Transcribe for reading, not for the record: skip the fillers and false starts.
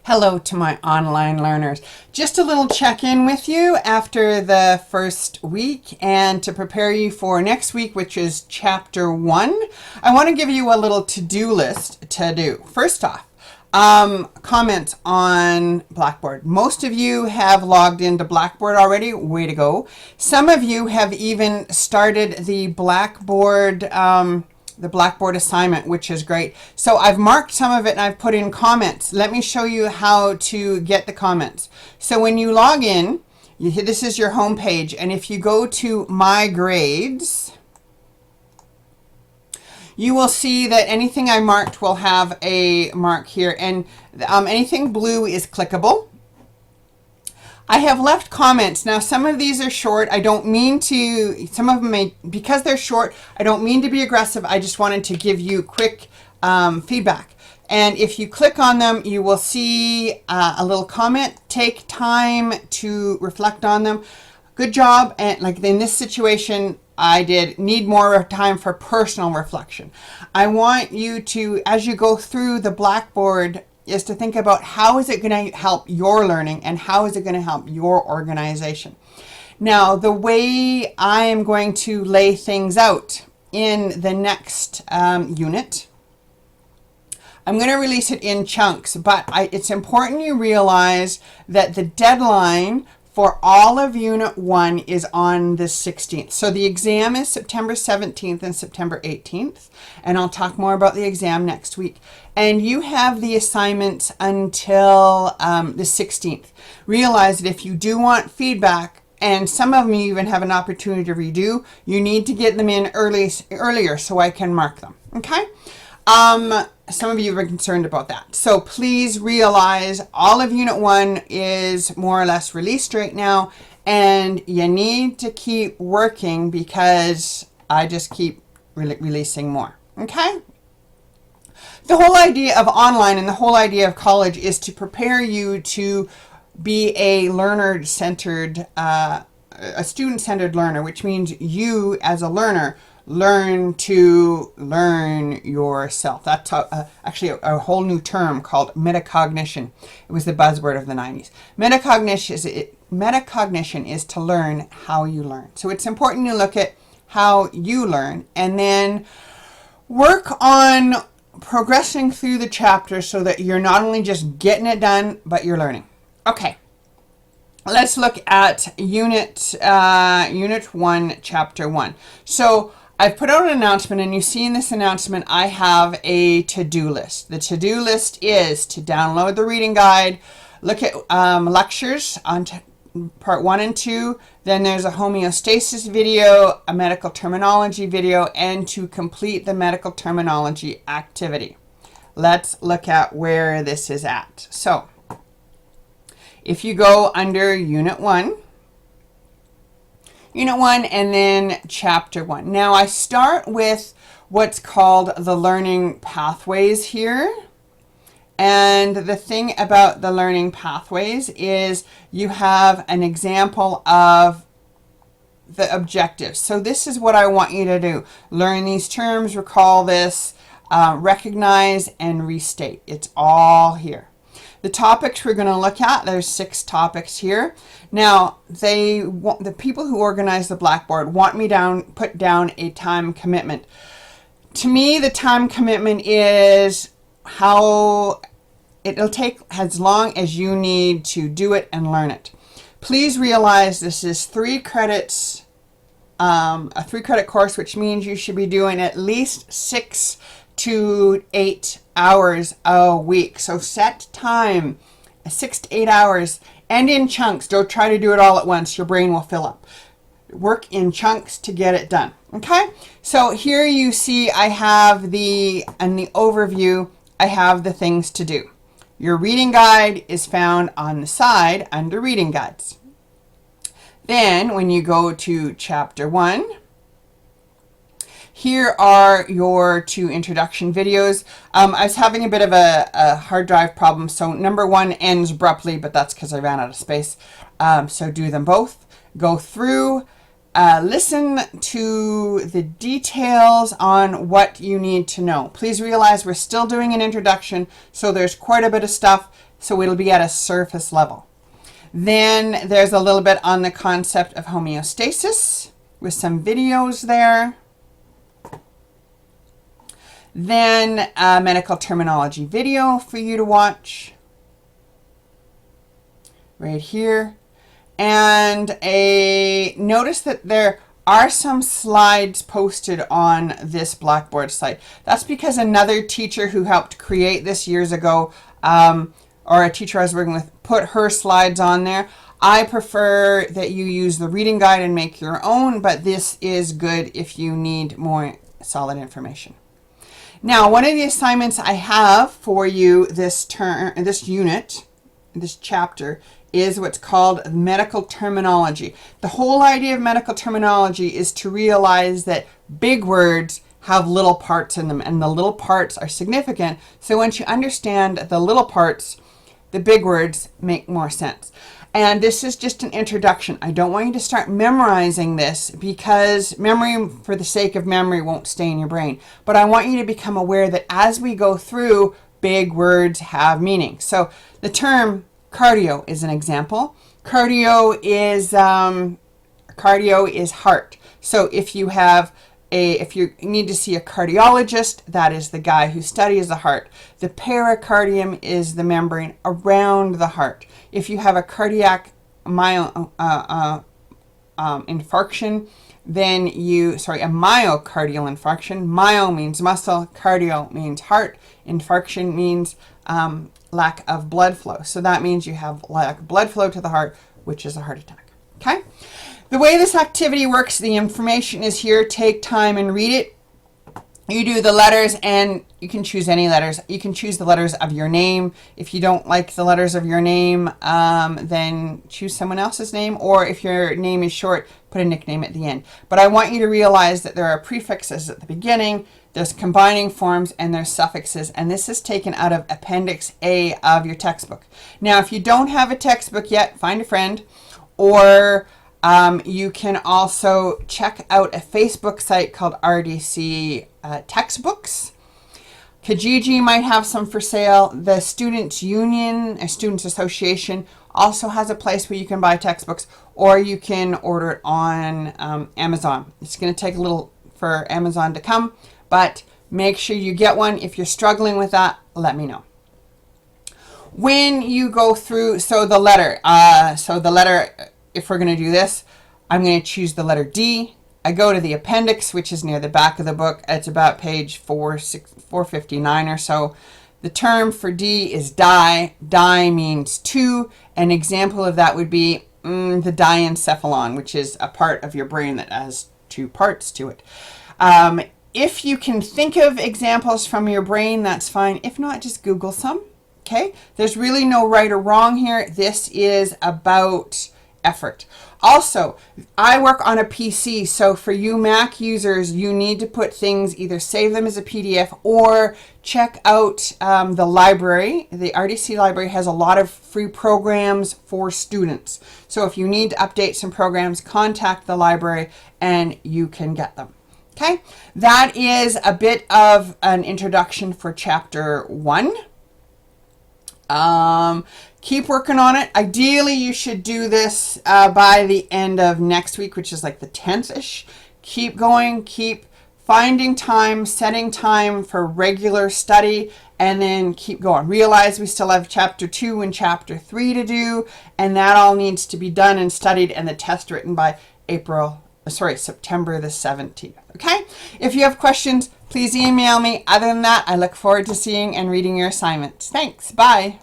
Hello to my online learners. Just a little check-in with you after the first week and to prepare you for next week, which is chapter 1. I want to give you a little to-do list to do. First off, comments on Blackboard. Most of you have logged into Blackboard already. Way to go. Some of you have even started the Blackboard assignment, which is great. So I've marked some of it and I've put in comments. Let me show you how to get the comments. So when you log in, this is your home page, and if you go to My Grades, you will see that anything I marked will have a mark here, and anything blue is clickable. I have left comments. Now, some of these are short. I don't mean to, some of them may, because they're short, I don't mean to be aggressive. I just wanted to give you quick feedback. And if you click on them, you will see a little comment. Take time to reflect on them. Good job. And like in this situation, I did need more time for personal reflection. I want you to, as you go through the Blackboard, is to think about how is it going to help your learning and how is it going to help your organization. Now, the way I am going to lay things out in the next unit, I'm going to release it in chunks, but it's important you realize that the deadline for all of Unit 1 is on the 16th. So the exam is September 17th and September 18th, and I'll talk more about the exam next week. And you have the assignments until the 16th. Realize that if you do want feedback, and some of them you even have an opportunity to redo, you need to get them in earlier so I can mark them, okay? Some of you are concerned about that. So please realize all of Unit 1 is more or less released right now, and you need to keep working because I just keep releasing more, okay? The whole idea of online and the whole idea of college is to prepare you to be a learner-centered, a student-centered learner, which means you as a learner learn to learn yourself. That's actually a whole new term called metacognition. It was the buzzword of the 90s. Metacognition is to learn how you learn. So it's important to look at how you learn and then work on progressing through the chapters so that you're not only just getting it done, but you're learning. Okay. Let's look at Unit 1, Chapter 1. So I've put out an announcement, and you see in this announcement I have a to-do list. The to-do list is to download the reading guide, look at lectures on part 1 and 2, then there's a homeostasis video, a medical terminology video, and to complete the medical terminology activity. Let's look at where this is at. So if you go under Unit 1 and then Chapter 1. Now I start with what's called the learning pathways here. And the thing about the learning pathways is you have an example of the objectives. So this is what I want you to do. Learn these terms, recall this, recognize and restate. It's all here. The topics we're going to look at, there's 6 topics here. Now, the people who organize the Blackboard want me put down a time commitment. To me, the time commitment is how it'll take as long as you need to do it and learn it. Please realize this is 3 credits, a 3-credit course, which means you should be doing at least 6 to 8 hours a week. So set time, 6 to 8 hours, and in chunks. Don't try to do it all at once. Your brain will fill up. Work in chunks to get it done. Okay? So here you see I have in the overview, I have the things to do. Your reading guide is found on the side under reading guides. Then when you go to Chapter 1, here are your 2 introduction videos. I was having a bit of a hard drive problem, so number 1 ends abruptly, but that's because I ran out of space. So do them both. Go through, listen to the details on what you need to know. Please realize we're still doing an introduction, so there's quite a bit of stuff. so it'll be at a surface level. Then there's a little bit on the concept of homeostasis with some videos there. Then a medical terminology video for you to watch right here. And notice that there are some slides posted on this Blackboard site. That's because another teacher who helped create this years ago, or a teacher I was working with, put her slides on there. I prefer that you use the reading guide and make your own, but this is good if you need more solid information. Now, one of the assignments I have for you this unit, this chapter, is what's called medical terminology. The whole idea of medical terminology is to realize that big words have little parts in them, and the little parts are significant. So once you understand the little parts, the big words make more sense. And this is just an introduction. I don't want you to start memorizing this, because memory for the sake of memory won't stay in your brain. But I want you to become aware that as we go through, big words have meaning. So the term cardio is an example. Cardio is heart. So if you need to see a cardiologist, that is the guy who studies the heart. The pericardium is the membrane around the heart. If you have a cardiac infarction, then a myocardial infarction. Myo means muscle, cardio means heart, infarction means lack of blood flow. So that means you have lack of blood flow to the heart, which is a heart attack. Okay? The way this activity works, the information is here. Take time and read it. You do the letters, and you can choose any letters. You can choose the letters of your name. If you don't like the letters of your name, then choose someone else's name. Or if your name is short, put a nickname at the end. But I want you to realize that there are prefixes at the beginning, there's combining forms, and there's suffixes. And this is taken out of Appendix A of your textbook. Now, if you don't have a textbook yet, find a friend. Or you can also check out a Facebook site called RDC Textbooks. Kijiji might have some for sale. The Students' Union, or Students' Association, also has a place where you can buy textbooks, or you can order it on Amazon. It's going to take a little for Amazon to come, but make sure you get one. If you're struggling with that, let me know. When you go through, so the letter, if we're going to do this, I'm going to choose the letter D. I go to the appendix, which is near the back of the book. It's about page 459 or so. The term for D is di. Di means two. An example of that would be the diencephalon, which is a part of your brain that has two parts to it. If you can think of examples from your brain, that's fine. If not, just Google some. Okay? There's really no right or wrong here. This is about effort. Also, I work on a PC, so for you Mac users, you need to put things, either save them as a PDF or check out the library. The RDC library has a lot of free programs for students. So if you need to update some programs, contact the library and you can get them. Okay, that is a bit of an introduction for Chapter 1. Keep working on it. Ideally, you should do this by the end of next week, which is like the 10th-ish. Keep going, keep finding time, setting time for regular study, and then keep going. Realize we still have Chapter 2 and Chapter 3 to do, and that all needs to be done and studied, and the test written by September the 17th. Okay? If you have questions, please email me. Other than that, I look forward to seeing and reading your assignments. Thanks. Bye.